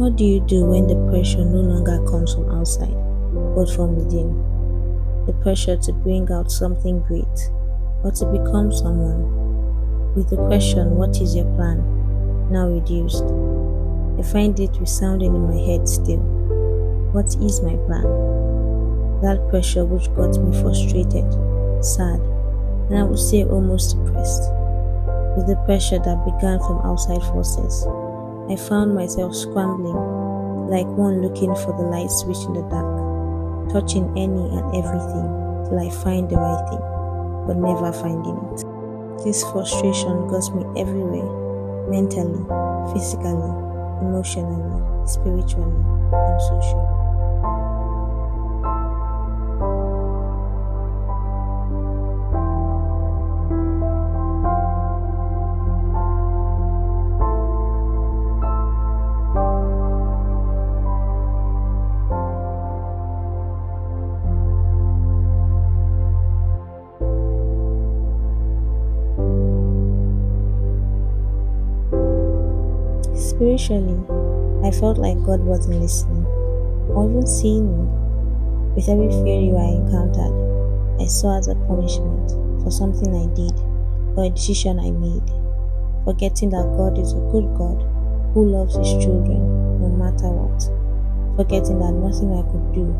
What do you do when the pressure no longer comes from outside, but from within? The pressure to bring out something great, or to become someone? With the question, what is your plan? Now reduced, I find it resounding in my head still. What is my plan? That pressure which got me frustrated, sad, and I would say almost depressed. With the pressure that began from outside forces, I found myself scrambling, like one looking for the light switch in the dark, touching any and everything till I find the right thing, but never finding it. This frustration got me everywhere, mentally, physically, emotionally, spiritually, and socially. Spiritually, I felt like God wasn't listening, or even seeing me. With every failure I encountered, I saw as a punishment for something I did or a decision I made, forgetting that God is a good God who loves His children no matter what, forgetting that nothing I could do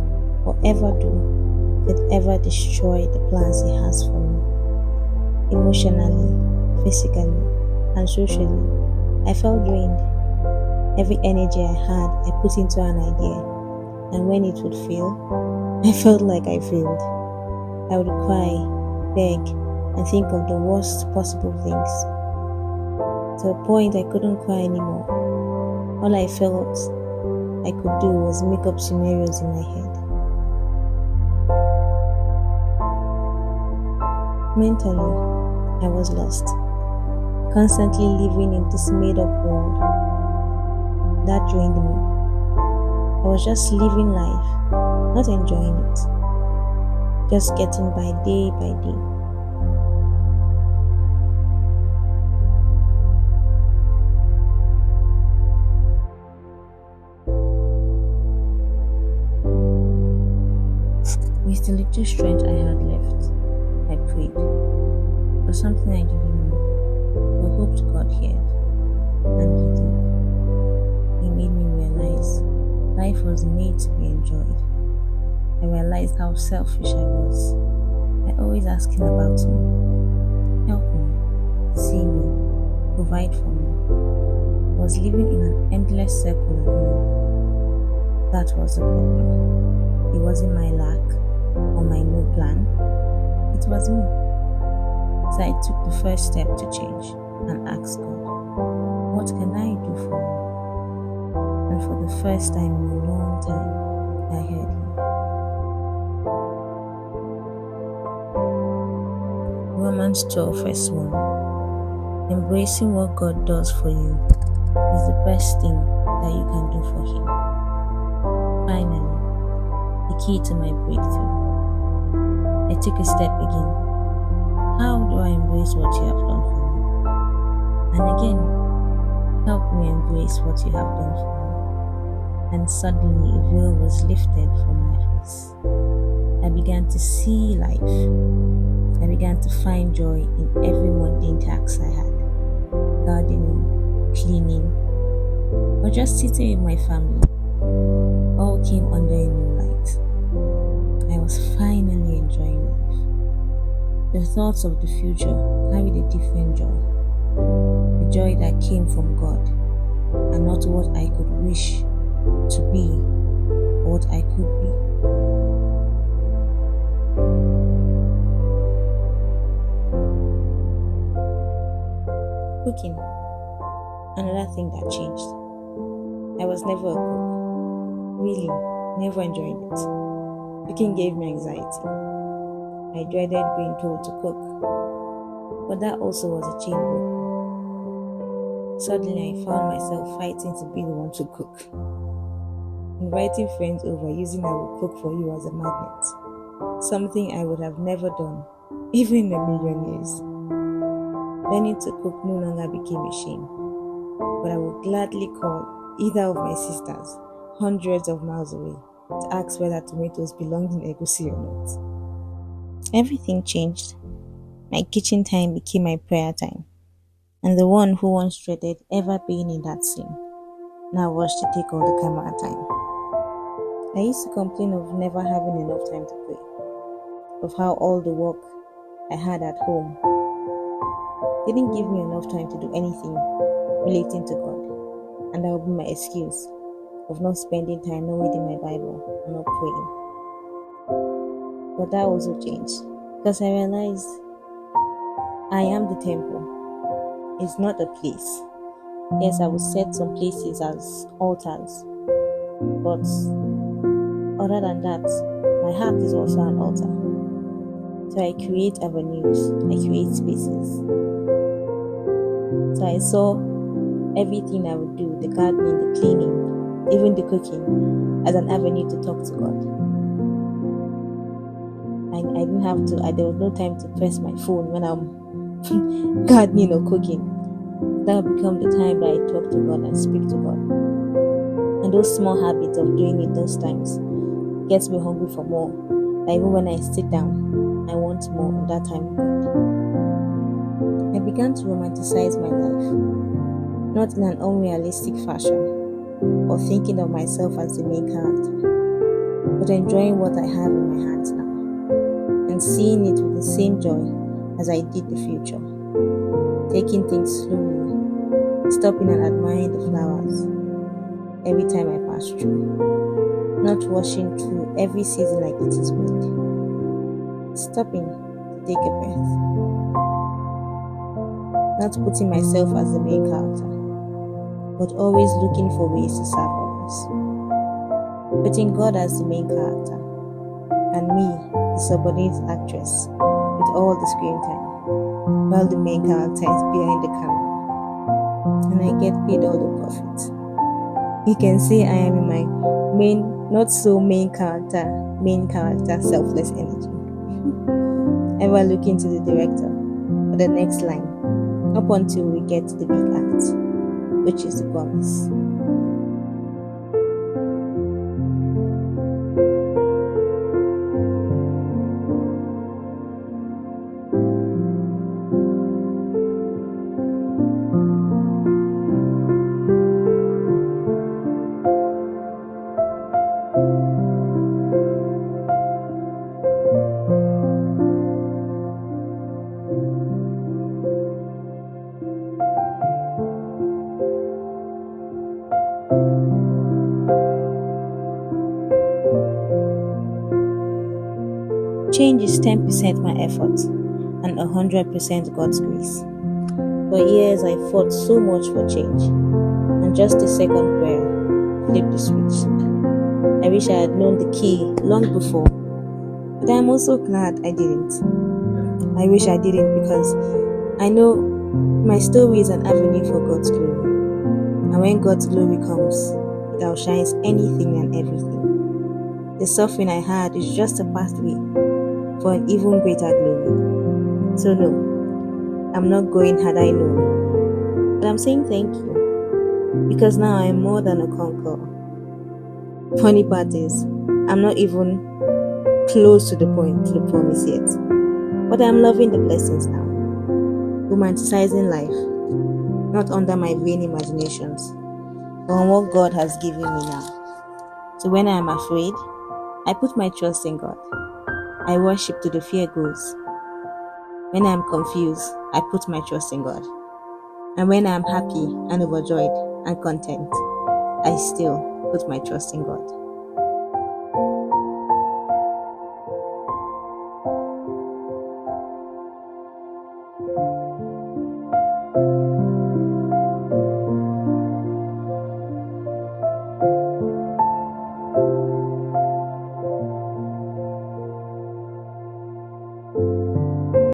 or ever do could ever destroy the plans He has for me. Emotionally, physically, and socially, I felt drained. Every energy I had, I put into an idea, and when it would fail, I felt like I failed. I would cry, beg, and think of the worst possible things. To a point I couldn't cry anymore. All I felt I could do was make up scenarios in my head. Mentally, I was lost, constantly living in this made-up world. That drained me. I was just living life, not enjoying it, just getting by day by day. With the little strength I had left, I prayed for something I didn't know, but hoped God heard, and He did. He made me realize life was made to be enjoyed. I realized how selfish I was. I always asking about me, help me, see me, provide for me. I was living in an endless circle of me. That was the problem. It wasn't my lack or my no plan. It was me. So I took the first step to change and asked God, what can I do for you? And for the first time in a long time, I heard Him. Romans 12 verse 1. Embracing what God does for you is the best thing that you can do for Him. Finally, the key to my breakthrough. I took a step again. How do I embrace what you have done for me? And again, help me embrace what you have done for me. And suddenly a veil was lifted from my face. I began to see life. I began to find joy in every mundane task I had. Gardening, cleaning, or just sitting with my family. All came under a new light. I was finally enjoying life. The thoughts of the future carried a different joy. A joy that came from God, and not what I could wish to be or what I could be. Cooking, another thing that changed. I was never a cook. Really, never enjoyed it. Cooking gave me anxiety. I dreaded being told to cook. But that also was a chain broker. Suddenly I found myself fighting to be the one to cook. Inviting friends over using I will cook for you as a magnet. Something I would have never done, even in a million years. Learning to cook no longer became a shame, but I would gladly call either of my sisters, hundreds of miles away, to ask whether tomatoes belonged in egusi or not. Everything changed. My kitchen time became my prayer time, and the one who once dreaded ever being in that scene now rushed to take all the camera time. I used to complain of never having enough time to pray, of how all the work I had at home didn't give me enough time to do anything relating to God, and that would be my excuse of not spending time not reading my Bible and not praying. But that also changed because I realized I am the temple. It's not a place. Yes, I will set some places as altars, but other than that, my heart is also an altar. So I create avenues, I create spaces. So I saw everything I would do, the gardening, the cleaning, even the cooking, as an avenue to talk to God. I didn't have to, there was no time to press my phone when I'm gardening or cooking. That would become the time that I talk to God and speak to God. And those small habits of doing it those times gets me hungry for more. That even when I sit down, I want more of that time with God. I began to romanticize my life, not in an unrealistic fashion, or thinking of myself as the main character, but enjoying what I have in my hands now, and seeing it with the same joy as I did the future. Taking things slowly, stopping and admiring the flowers every time I pass through, not rushing through every season like it is wind, stopping to take a breath, not putting myself as the main character, but always looking for ways to serve others, putting God as the main character, and me, the subordinate actress, with all the screen time, while the main character is behind the camera, and I get paid all the profit. You can say I am in my not so main character, selfless energy. Ever looking to the director for the next line, up until we get to the big act, which is the promise. Change is 10% my effort and 100% God's grace. For years I fought so much for change, and just a second prayer flipped the switch. I wish I had known the key long before, but I'm also glad I didn't. I wish I didn't because I know my story is an avenue for God's glory, and when God's glory comes, it outshines anything and everything. The suffering I had is just a pathway for an even greater glory. So no, I'm not going had I known, but I'm saying thank you, because now I am more than a conqueror. Funny part is, I'm not even close to the promise yet, but I'm loving the blessings now, romanticizing life, not under my vain imaginations, but on what God has given me now. So when I am afraid, I put my trust in God. I worship till the fear goes. When I am confused, I put my trust in God. And when I am happy and overjoyed and content, I still put my trust in God.